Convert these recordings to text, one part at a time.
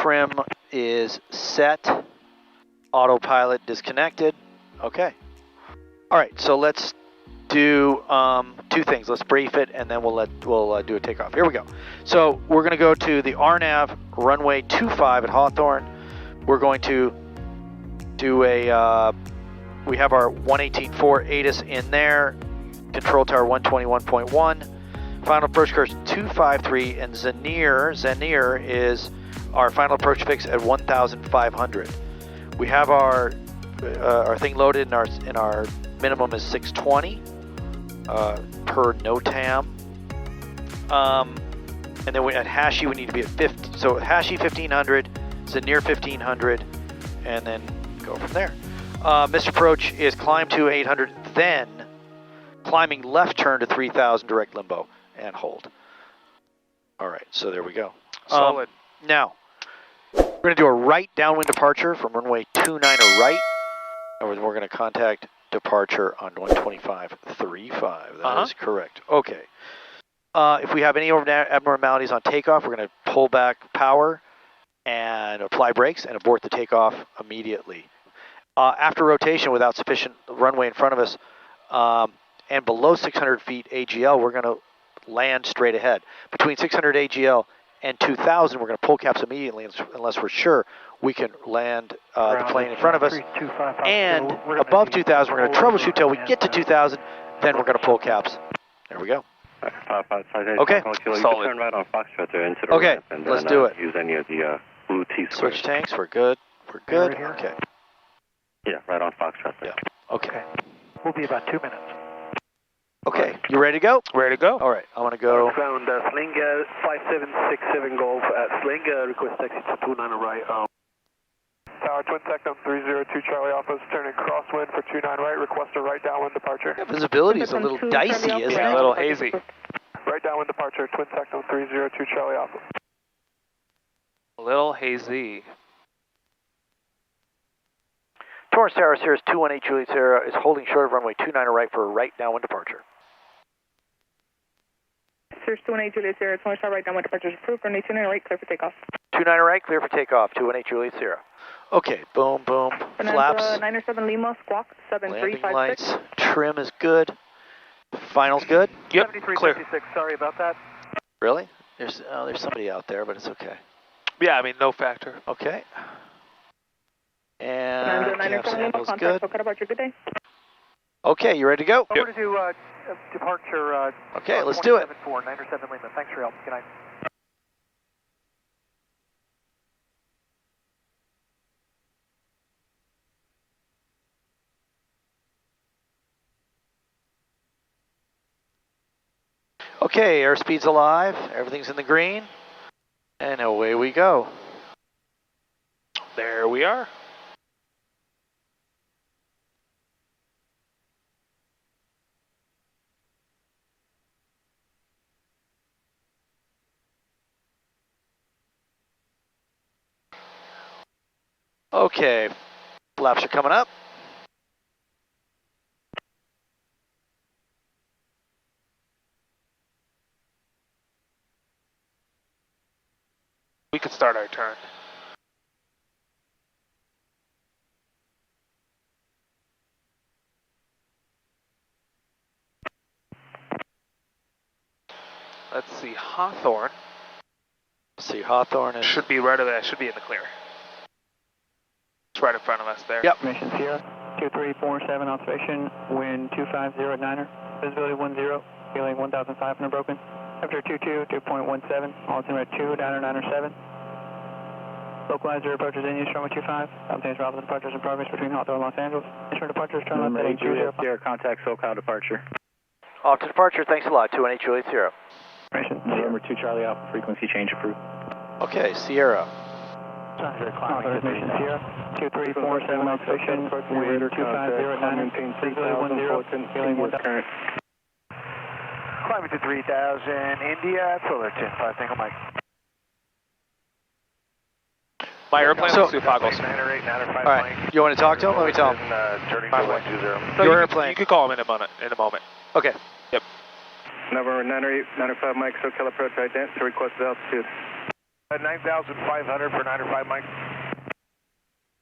trim is set. Autopilot disconnected. Okay. All right, so let's do two things. Let's brief it, and then we'll do a takeoff. Here we go. So we're going to go to the RNAV runway 25 at Hawthorne. We're going to do a, we have our 118.4 ATIS in there, control tower 121.1, final approach course 253, and Zanier is our final approach fix at 1,500. We have our thing loaded, and our minimum is 620 per NOTAM. And then at Hashi we need to be at 50. So Hashi 1500, Zanier 1500, and then go from there. Missed approach is climb to 800, then climbing left turn to 3000 direct limbo and hold. All right, so there we go. Solid. Now, we're going to do a right downwind departure from runway 29 right, and we're going to contact departure on 125.35. That is correct. Okay. If we have any abnormalities on takeoff, we're going to pull back power and apply brakes and abort the takeoff immediately. After rotation without sufficient runway in front of us and below 600 feet AGL, we're going to land straight ahead. Between 600 AGL and 2,000, we're going to pull caps immediately unless we're sure we can land the plane in front of us. And above 2,000, we're going to troubleshoot till we get to 2,000, then we're going to pull caps. There we go. Okay, solid. Turn right on Foxtrot there into the okay, ramp and let's then, do it. Use any of the blue T-squares. Switch tanks, we're good. We're good. Okay. Yeah, right on Foxtrot there. Yeah. Okay. We'll be about 2 minutes. Okay, you ready to go? Ready to go. All right, I want to go. Ground Sling 5767 Golf at Sling, request taxi to 29 right. Tower Twin Tectum 302 Charlie Alpha, turning crosswind for 29 right, request a right downwind departure. Yeah, visibility is a little dicey, isn't it? A little hazy. Right downwind departure, Twin Tectum 302 Charlie Alpha. A little hazy. Torrance Tower, Sierra 218 Juliet Sierra is holding short of runway 29 right for a right downwind departure. Sierra 218 Juliet Sierra, Torrance Tower right downwind departure is approved. Runway 29 right, clear for takeoff. 29 right, clear for takeoff. 218 Juliet Sierra. Okay, boom, boom. Flaps. 907 Lima, squawk Landing 7356. lights. Trim is good. Final's good. Yep, clear. 7356, sorry about that. Really? There's somebody out there, but it's okay. Yeah, I mean, no factor. Okay. And cap sample's contact, good. cut about your good day. Okay, you ready to go? Over to departure. Okay, let's do it. 907 Lima. Thanks for your help. Good night. Okay, airspeed's alive. Everything's in the green. And away we go. There we are. Okay, flaps are coming up. We could start our turn. Let's see, Hawthorne. Hawthorne is... Should be right over there, should be in the clear. It's right in front of us there. Yep. Mission Sierra 2347 observation, wind 250 at Niner, visibility 10, feeling 1,500 broken. After 22, 2.17, altimeter 2, downer 907. Localizer approaches in use runway 25. Simultaneous Robinson departures in progress between Hawthorne and Los Angeles. Issue departures, turn left at 820. Sierra, contact SoCal departure. Off to departure, thanks a lot. 218 Juliet Sierra. Mission November 2 Charlie Alpha, frequency change approved. Okay, Sierra. Mission Sierra 2347 observation, wind 250 at Niner, visibility 10, feeling 1,000. Climbing to 3,000, India, Fullerton, 5 single mic. My airplane looks through goggles. All right, you want to talk to him? Let me tell him. So Your you airplane. You could call him in a moment. Okay. Yep. November 98, 95 Mike, SoCal approach ident, to request altitude. 9,500 for 905 Mike.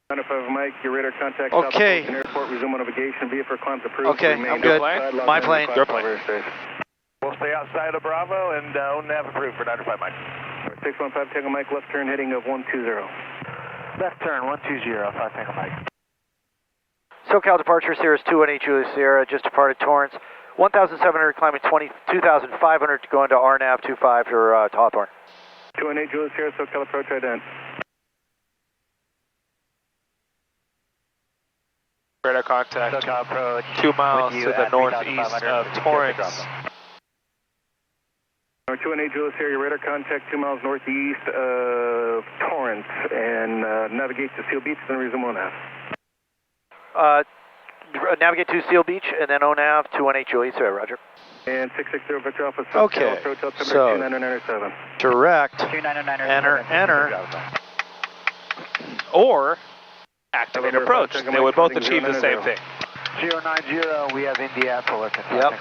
905 Mike, your radar contact. Okay. South Airport, resume on navigation. VFR climb approved. Okay, Remain I'm good. outside, lock My in, plane. climb Your over plane. airspace. We'll stay outside of Bravo and nav approved for 905 Mike. 615 Tango Mike, left turn heading of 120. Left turn 120, 5 Tango Mike. SoCal departure, Sierra 218 Julius Sierra, just departed Torrance. 1,700 climbing 22,500 to go into RNAV 25 to Hawthorne. 218 Julius Sierra, SoCal approach ident. Radar contact. SoCal approach. 2 miles to the northeast of Torrance. 218 Julius Sierra, your radar contact 2 miles northeast of Torrance, and navigate to Seal Beach, then resume on nav. Navigate to Seal Beach and then ONAV 218 Julius Sierra, roger. And 660 Victor Alpha, SoCal Okay, approach altimeter so 2997. direct, 2997. enter. Or activate approach. They would both achieve the same thing. 090, we have India Fullerton. Yep.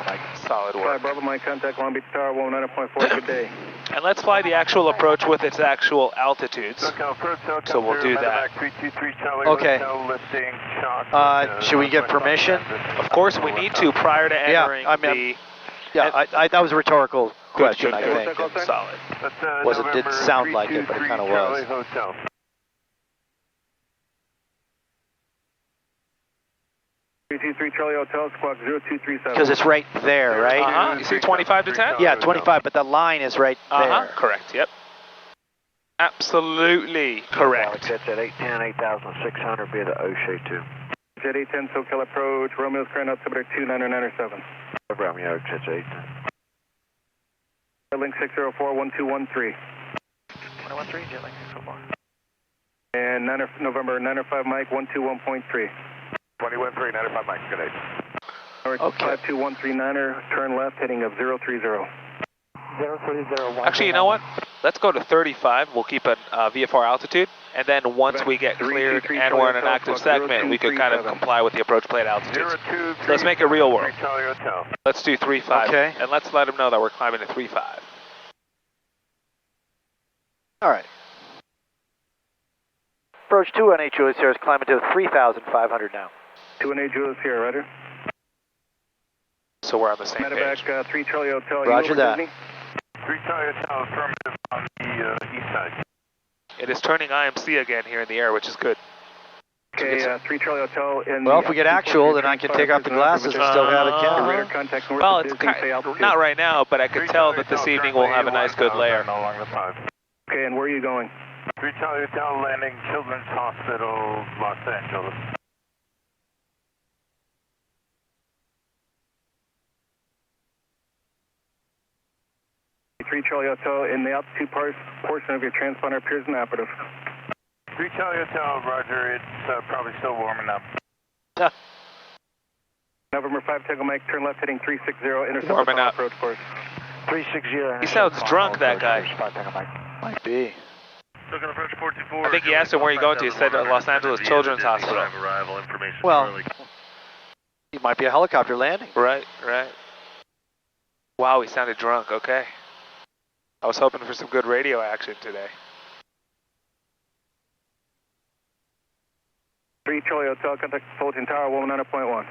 Solid Fly work. Bravo, Mike, contact Long Beach Tower, 190.4, good day. And let's fly the actual approach with its actual altitudes. SoCal approach, SoCal So we'll do that. 323 Charlie. Okay. Lifting, shock, Should we get permission? Of course, we need to prior to entering I mean, the... Yeah, that was a rhetorical question, I good. think. Solid. Didn't sound like it, but it kind of was. Hotel. 323 Charlie Hotel, squawk 0237. Because it's right there, right? Uh-huh. You see 25 to 10? Yeah, 25, but the line is right there. Uh-huh. Correct, yep. Absolutely correct. That's at 810, 8,600 via the O'Shea 2. Jet 810, SoCal approach, Romeo's current altimeter 2997. Romeo, Jet 810. Link 604, 1213. 113, Jet Link 604. And November 905 Mike, 121.3. 21-3, 95 Mike, good day. Okay. 52139er, turn left, heading of 030. 030. Actually, you know what? Let's go to 35. We'll keep an VFR altitude. And then once we get cleared and we're in an active segment, we could kind of comply with the approach plate altitudes. Let's make it real world. Let's do 35. Okay. And let's let them know that we're climbing to 35. All right. Approach 218 Julius Sierra is climbing to 3,500 now. 218 Julius Sierra, roger. So we're on the same page. Medevac 3 Charlie Hotel. Roger that. 3 Charlie Hotel, affirmative on the east side. It is turning IMC again here in the air, which is good. Okay, 3 Charlie Hotel. Well, if we get actual, then I can take off the glasses and still have it Radar count. contact north Well, of it's Disney, say kind altitude. not right now, but I could tell that this evening we'll have a nice good layer. Okay, and where are you going? 3 Charlie Hotel, landing Children's Hospital, Los Angeles. Three Charlie Hotel, in the altitude portion of your transponder appears inoperative. 3 Charlie Hotel, roger, it's probably still warming up. November 5 Tango Mike, turn left heading 360, intercept Warming up. approach course. 360. He sounds drunk, that guy. Might be. I think he asked him where you going to. He said Los Angeles Children's Hospital. Well, he might be a helicopter landing. Right, right. Wow, he sounded drunk. Okay. I was hoping for some good radio action today. 3 Charlie Hotel, contact Fulton Tower, 119.1.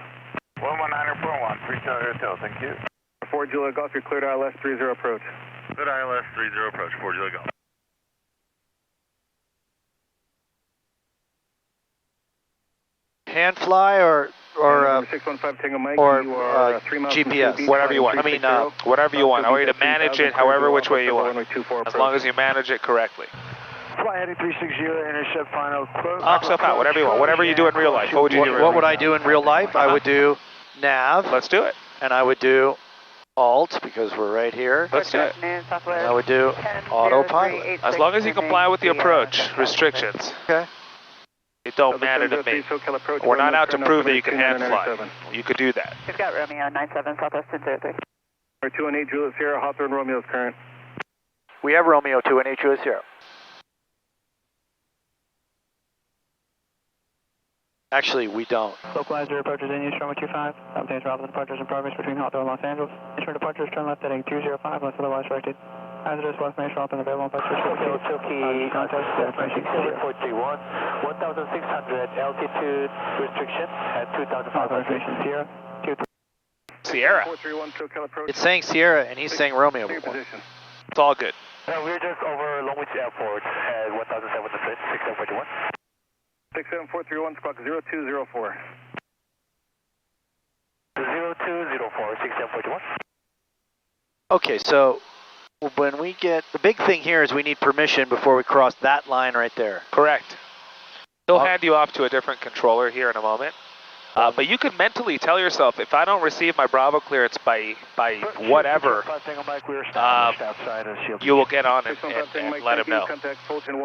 119.1, 3 Charlie Hotel, thank you. 4 Julia Golf, you're cleared ILS 30 approach. Good ILS 30 approach, 4 Julia Golf. Hand fly or 615 Tango Mike, or, you are 3 miles from GPS, Seal Beach, whatever you want. I flying mean, 360. whatever you want. I want you to South manage it 3000, however which way you Alpha, want. runway 24 As approach. long as you manage it correctly. Fly heading 360, intercept final quote. Knock yourself out, whatever you want. Whatever you do in real life. What would you do in real what would life? I do in real life? I would do nav, Let's do it. and I would do alt because we're right here. Let's do it. And I would do autopilot. As long as you comply with the approach restrictions. Okay. It don't matter to me. We're not out to prove that you can hand fly. You could do that. We've got Romeo 97 Southwest 1003. 218 Julius Sierra, Hawthorne Romeo's current. We have Romeo 218 Julius Sierra. Actually, we don't. Localizer approaches in use, runway 25. Obtains Robinson departures in progress between Hawthorne and Los Angeles. Ensure departures, turn left heading 205 unless otherwise directed. Hazardous West Nation up and available by Turkey, contact 7431, 1,600 altitude restriction at 2,500. Sierra, 23. Sierra. 431 SoCal approach. It's saying Sierra, and he's saying Romeo. Your position. It's all good. We're just over Long Beach Airport at 1,700, 6741. 67431, squawk 0204. 0204, 6741. Okay, so when we get, the big thing here is we need permission before we cross that line right there. Correct. He'll hand you off to a different controller here in a moment. But you can mentally tell yourself, if I don't receive my Bravo clearance by whatever, you will get on and let him know.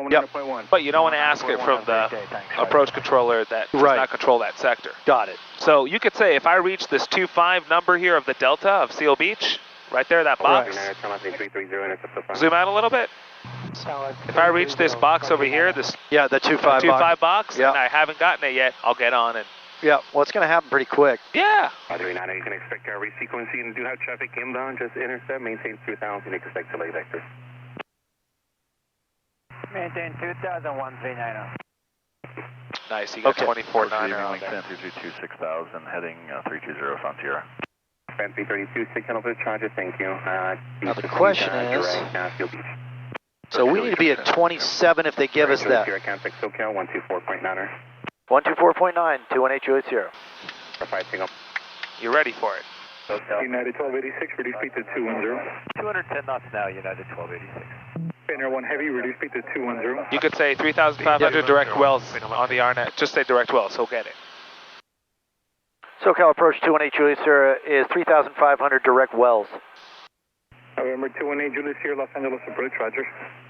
Yep. But you don't want to ask it from the approach controller that does not control that sector. Got it. So you could say, if I reach this 25 number here of the Delta of Seal Beach, right there, that box, zoom out a little bit. If I reach this box over here, this Yeah, the 25 box, Yeah. and I haven't gotten it yet, I'll get on and Yeah, well, it's going to happen pretty quick. yeah. Battery 9, you can expect our resequencing and do have traffic inbound, just intercept, maintain 2,000, expect delay vector. Maintain 2,000-139. Nice, you got Okay. 24.9 on there. 332 6000, heading 320 from Sierra. Fan 332, 6 over the charger, thank you. Now the question is, so we need to be at 27 if they give us that. Contact SoCal 124.9. 124.9, 218 You ready for it? United 1286, reduce speed to 210. 210 knots now, United 1286. Banner 1 heavy, reduce speed to 210. You could say 3,500 direct wells on the RNet. Just say direct wells, he'll get it. SoCal approach 218 Sierra is 3,500 direct wells. November 218 Julius here, Los Angeles approach, roger.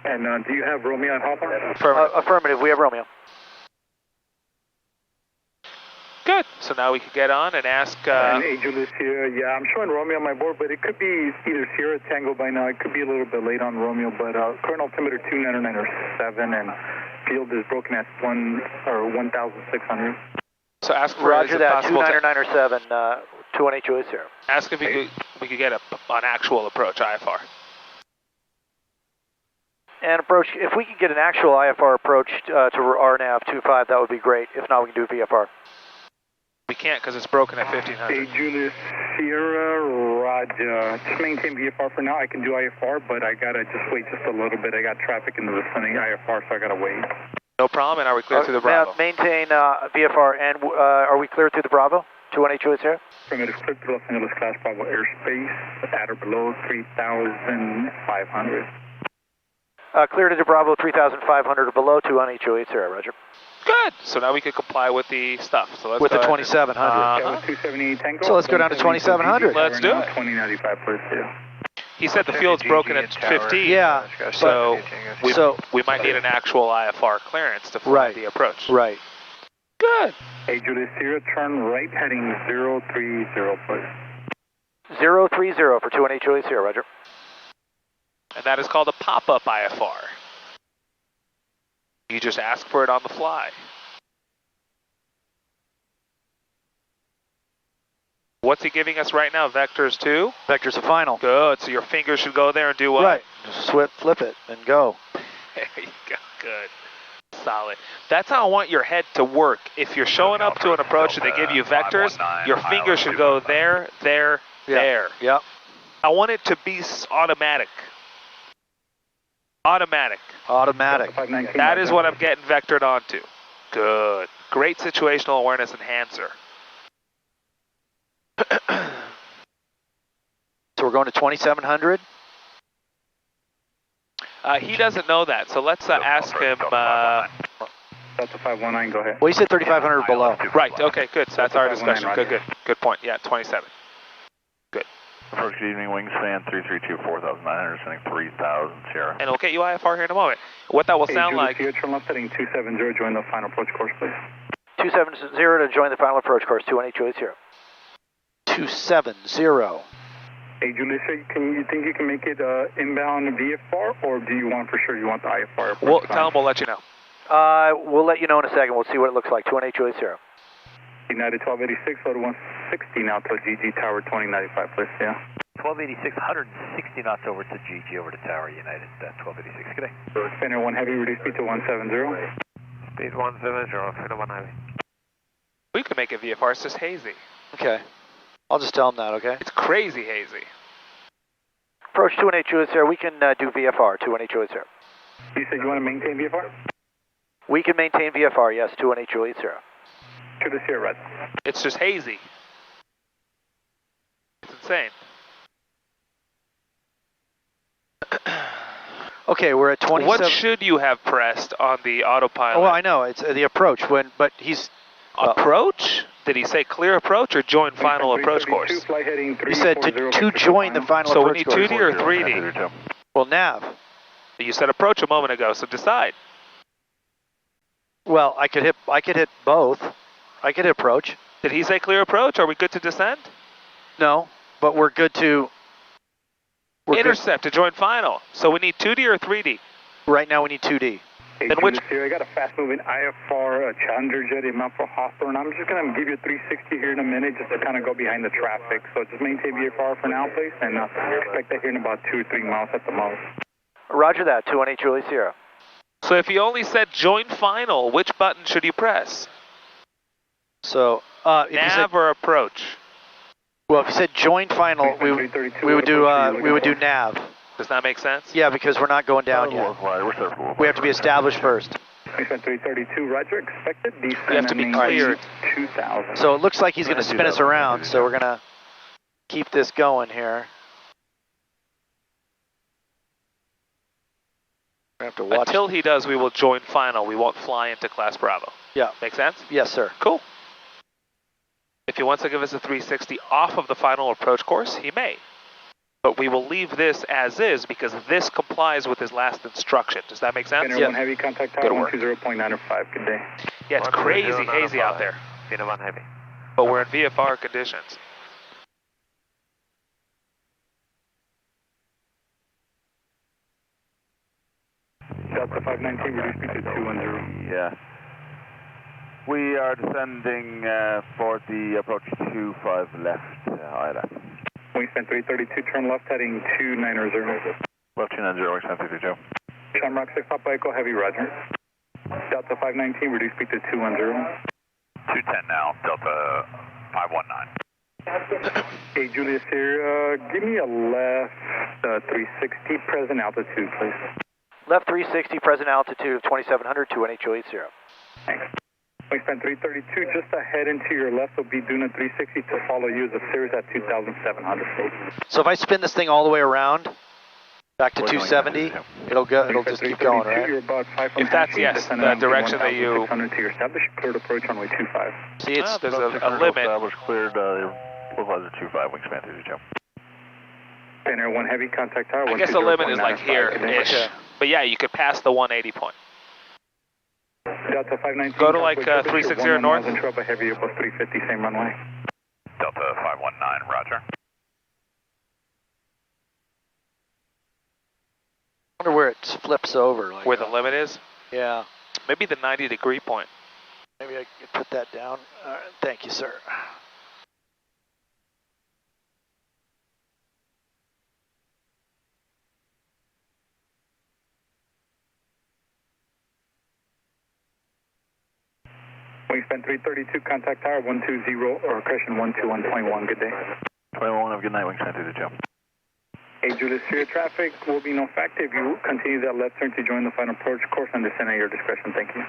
And do you have Romeo and Hopper? Affirmative, we have Romeo. Good. So now we could get on and ask. And hey, Julius here. Yeah, I'm showing Romeo on my board, but it could be either Sierra or Tango by now. It could be a little bit late on Romeo, but current altimeter 29907 and field is broken at 1,600. So ask for Roger that, possible 29907, 218 Sierra. ask if we could get an actual approach IFR. And approach, if we could get an actual IFR approach to RNAV 25, that would be great. If not, we can do VFR. We can't because it's broken at Hey, 1500. Julius Sierra, Roger. Just maintain VFR for now. I can do IFR, but I gotta just wait just a little bit. I got traffic in the vicinity IFR, so I gotta wait. No problem. And are we clear through the Bravo? Maintain VFR, and are we clear through the Bravo? 218 Sierra? Primitive clear to Los Angeles Class Bravo airspace at or below 3,500. Clear to the Bravo 3,500 or below 218 Sierra, Roger. Good. So now we could comply with the stuff. So let's With go the ahead 2700. That was 278 Tango. So let's go down to 2700. Let's do it. 2095 per two. He said the field's broken at 15. Yeah, So so we might need an actual IFR clearance to fly the approach. right. Good. Hey, Julius Sierra, turn right heading 030, please. 030 for 218 Sierra, Roger. And that is called a pop-up IFR. You just ask for it on the fly. What's he giving us right now? Vectors 2? Vector's a final. Good. So your finger should go there and do what? Right. Just flip it and go. There you go. Good. Solid. That's how I want your head to work. If you're showing up to an approach and they give you vectors, your finger should go there, there, there. Yep. I want it to be automatic. Automatic. Automatic. That is what I'm getting vectored onto. Good. Great situational awareness enhancer. So we're going to 2700? He doesn't know that, so let's ask him. Delta 519, go ahead. Well, you said 3500 below. Right, okay, good. So that's our discussion. Good point. Yeah, 27. Good. Approach, good evening, Wingspan 332 4900, sending 3000 Sierra. And we'll get you IFR here in a moment. What that will sound like. Hey, turn left heading 270, join the final approach course, please. 270 to join the final approach course, 218 270. Hey, Julius, you think you can make it inbound VFR, or do you want for sure you want the IFR? Well, tell him we'll let you know. We'll let you know in a second. We'll see what it looks like. 218 United 1286, load 160 now to GG Tower 2095, please, yeah. 1286, 160 knots over to GG, over to Tower United, 1286, good day. Center 1 Heavy, reduce speed to 170. Speed 170, Center 1 Heavy. We could make it VFR, it's just hazy. Okay. I'll just tell him that, okay? It's crazy hazy. Approach 218 Juliet Sierra, we can do VFR, 218 Juliet Sierra. You said you want to maintain VFR? We can maintain VFR, yes, 218 Juliet Sierra. To the Sierra, right. It's just hazy. It's insane. Okay, we're at 27. What should you have pressed on the autopilot? Oh, well, I know, it's the approach, but he's... Approach? Did he say clear approach or join final approach course? He said to join the final so approach course. So we need 2D or 3D? Well, nav. You said approach a moment ago, so decide. Well, I could hit both. I could hit approach. Did he say clear approach? Are we good to descend? No, but we're good to... Intercept to join final. So we need 2D or 3D? Right now we need 2D. Hey, then which... I got a fast-moving IFR Challenger jet in Mount for Hawthorne. I'm just going to give you a 360 here in a minute just to kind of go behind the traffic. So just maintain VFR for now, please, and expect that here in about 2 or 3 miles at the most. Roger that, 218 Juliet Sierra. So if you only said join final, which button should you press? So, nav or approach? Well, if you said join final, we would do nav. Does that make sense? Yeah, because we're not going down yet. We have to be established first. 332, Roger, expected descent. We have to be cleared. 2000. So it looks like he's going to spin us around, so we're going to keep this going here. We're going to have to watch. Until he does, we will join final. We won't fly into Class Bravo. Yeah. Make sense? Yes, sir. Cool. If he wants to give us a 360 off of the final approach course, he may. But we will leave this as is because this complies with his last instruction. Does that make sense? Yeah. 1 Heavy, contact tower 120.905. Good day. Yeah, it's crazy hazy out there. Center 1 Heavy. But we're in VFR conditions. Delta 519, reduce speed to 210. Yeah. We are descending for the approach 25 left, ILS. Wingspan 332, turn left heading 290. Left 290, wingspan 332. Shamrock 6 Papa Echo Heavy, Roger. Delta 519, reduce speed to 210. 210 now, Delta 519. Hey, Julius here, give me a left 360, present altitude, please. Left 360, present altitude of 2700, 218 Juliet Sierra. Thanks. Wingspan 332, just ahead and to your left will be doing a 360 to follow you as a series at 2,700. So if I spin this thing all the way around, back to 270, it'll just keep going, right? If that's, yes, the direction that you... To your established cleared approach runway 25. See, it's... there's a limit. Established cleared, localizer 25, wingspan 332. Center 1 Heavy, contact tower. I guess the limit is like here-ish. But yeah, you could pass the 180 point. Delta 519. Go to like 360 north. Trouble Heavy, plus 350, same runway. Delta 519, roger. I wonder where it flips over. Like where the limit is? Yeah. Maybe the 90-degree point. Maybe I could put that down. All right, thank you, sir. Wingspan 332, contact tower 120, or correction 121.1, good day. 21, have a good night, wingspan 322. Hey, Julius, your traffic will be no factor if you continue that left turn to join the final approach course and descend at your discretion. Thank you.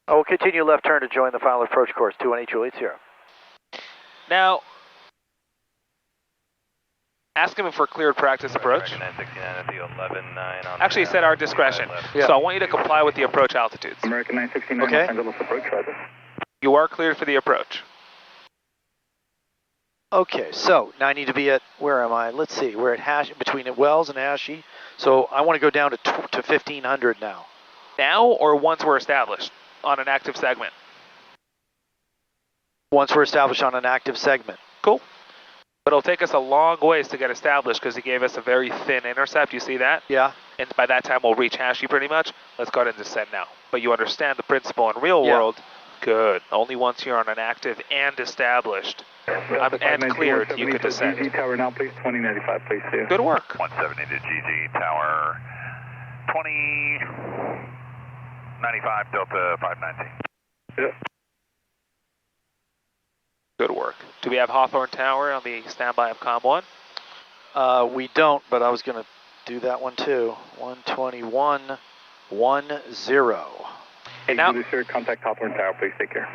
I will continue left turn to join the final approach course, 218 Juliet Sierra. Now, ask him for cleared practice approach. Actually, he said our discretion. Yeah. So I want you to comply with the approach altitudes. American 969, okay. Los Angeles approach, roger. You are cleared for the approach. Okay, so now I need to be at, where am I? Let's see, we're at between Wells and Ashy. So I want to go down to 1500 now. Now or once we're established on an active segment? Once we're established on an active segment. Cool. But it'll take us a long ways to get established because he gave us a very thin intercept. You see that? Yeah. And by that time we'll reach Ashy pretty much. Let's go ahead and descend now. But you understand the principle in real world. Good. Only once you're on an active and established and cleared, you could descend. GG Tower now, please. 2095, please. Good work. 170 to GG Tower. 2095 Delta 519. Yep. Good work. Do we have Hawthorne Tower on the standby of COM 1? We don't, but I was going to do that one too. 121, 10. And now, Juliet Sierra, contact Hawthorne Tower, please. Take care.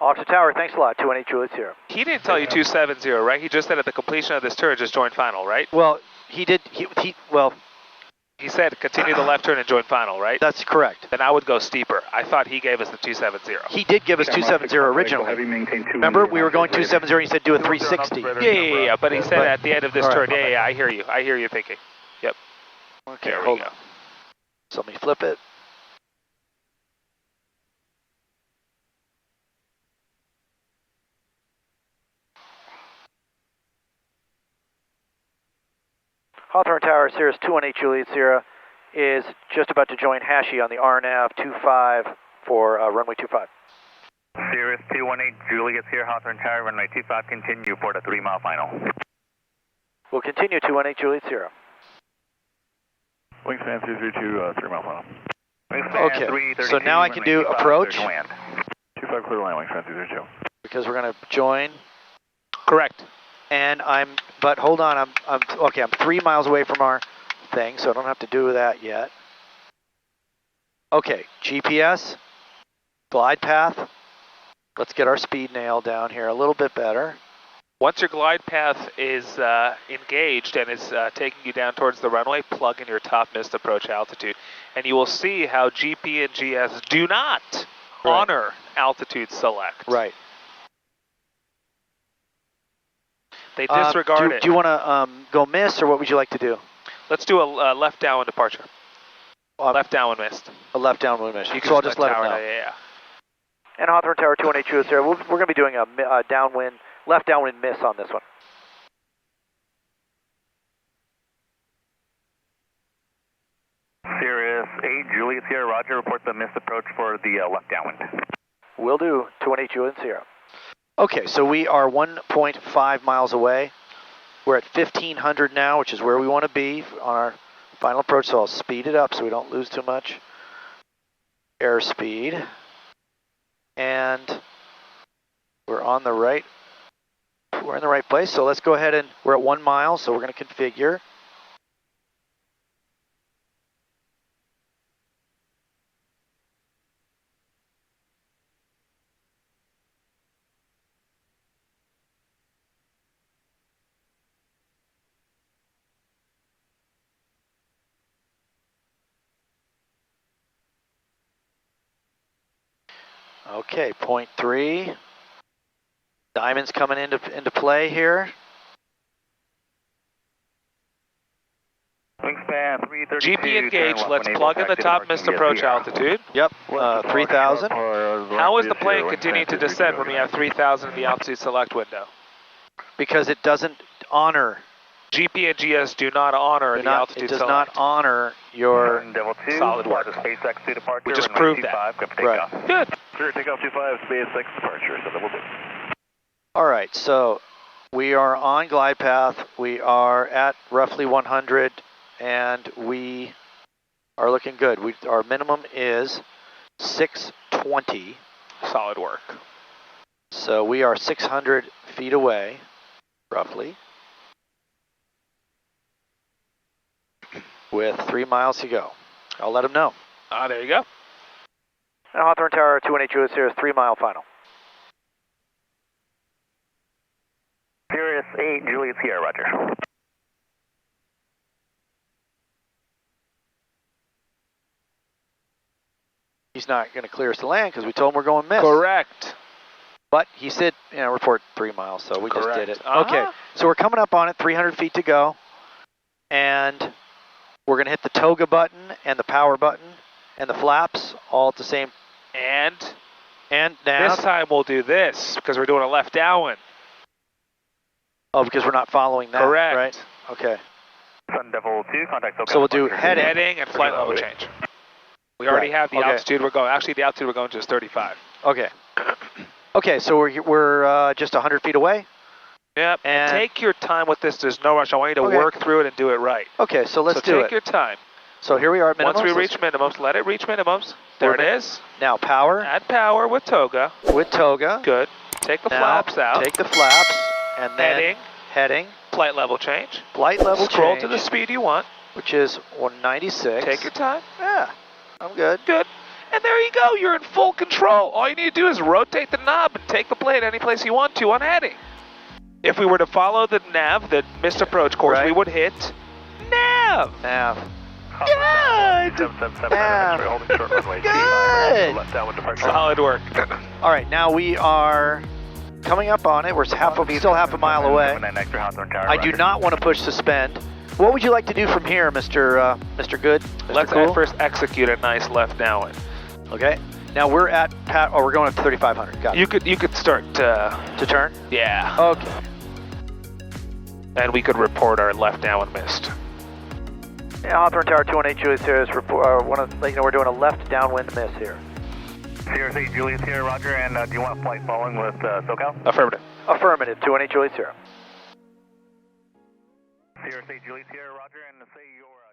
Officer Tower, thanks a lot. 218 Juliet Sierra. he didn't tell you 270, right? He just said at the completion of this turn, just join final, right? Well, he did. Well, He said continue the left turn and join final, right? that's correct. Then I would go steeper. I thought he gave us the 270. He did give us 270 originally. Remember, we were going 270. He said do a 360. Yeah. But he said at the end of this turn, yeah, I hear you. I hear you thinking. Yep. Okay, There we hold go. on. So let me flip it. Hawthorne Tower, Cirrus 218 Juliet Sierra, is just about to join Hashi on the RNAV 25 for runway 25. Cirrus 218 Juliet Sierra, Hawthorne Tower, runway 25, continue for the 3 mile final. We'll continue 218 Juliet Sierra. Wingspan 332, 3 mile final. Okay, so now I can do approach. 25 clear line, wingspan 332. Because we're going to join. Correct. And but hold on, I'm 3 miles away from our thing, so I don't have to do that yet. Okay, GPS, glide path. Let's get our speed nailed down here a little bit better. Once your glide path is engaged and is taking you down towards the runway, plug in your top missed approach altitude. And you will see how GP and GS do not honor altitude select. Right. They disregard it. Do you want to go miss, or what would you like to do? Let's do a left downwind departure. Left downwind missed. A left downwind miss. You can So I'll just let him tower know. Yeah. And Hawthorne Tower 218 Juliet Sierra, we're going to be doing a left downwind miss on this one. Cirrus 8 Juliet Sierra, roger, report the missed approach for the left downwind. Will do, 218 Juliet Sierra. Okay, so we are 1.5 miles away. We're at 1500 now, which is where we want to be on our final approach, so I'll speed it up so we don't lose too much airspeed. And we're in the right place, so let's go ahead and we're at 1 mile, so we're going to configure. Okay, 0.3. Diamond's coming into play here. Wingspan 332. GP engaged. Let's plug in the top missed approach altitude. Yep, 3,000. How is the plane continuing to descend when we have 3,000 in the altitude select window? Because it doesn't honor. GP and GS do not honor the altitude It does select. not honor your Solid work. SpaceX 2 departure. We just proved that. Right. Good. Sure, takeoff 25, SpaceX departure, so that will do. All right, so we are on glide path. We are at roughly 100, and we are looking good. Our minimum is 620. Solid work. So we are 600 feet away, roughly, with 3 miles to go. I'll let them know. There you go. And Hawthorne Tower 218 Juliet Sierra, 3 mile final. Cirrus 8 Juliet Sierra, roger. He's not going to clear us to land because we told him we're going miss. Correct. But he said, report 3 miles, so we just did it. Uh-huh. Okay, so we're coming up on it, 300 feet to go. And we're going to hit the toga button and the power button and the flaps all at the same. And now. this time we'll do this because we're doing a left downwind. Oh, because we're not following that, Correct. right? Okay. Sun Devil 2, contact SoCal. So we'll do heading. Heading and flight level change. We already have the altitude we're going. Actually, the altitude we're going to is 35. Okay. Okay, so we're just 100 feet away? Yep. And take your time with this. There's no rush. I want you to Okay. work through it and do it right. Okay, so let's do take it. your time. So here we are at minimums. Once we reach minimums, let it reach minimums. There it is. Now power. Add power with toga. With toga. Good. Take the Now, flaps out. Take the flaps. And then heading. Flight level change. Flight level Scroll change. to the speed you want. Which is 196. Take your time. Yeah, I'm good. Good. And there you go. You're in full control. All you need to do is rotate the knob and take the plane any place you want to on heading. If we were to follow the nav, the missed approach course, we would hit nav. Nav. Good. Nav. Good. Solid work. All right, now we are coming up on it. We're still half a mile away. I do not want to push suspend. What would you like to do from here, Mr. Good? Mr. Let's Cool? first execute a nice left downwind. Okay. Now we're at we're going up to 3,500. Got it. You could start to turn. Yeah. Okay. And we could report our left downwind missed. Yeah, Hawthorne Tower 218 Julius here is want to let you know we're doing a left downwind miss here. Sierra 8 Julius here, Roger. And do you want a flight following with SoCal? Affirmative. Affirmative. 218 Julius here. Sierra 8 Julius here, Roger. And say your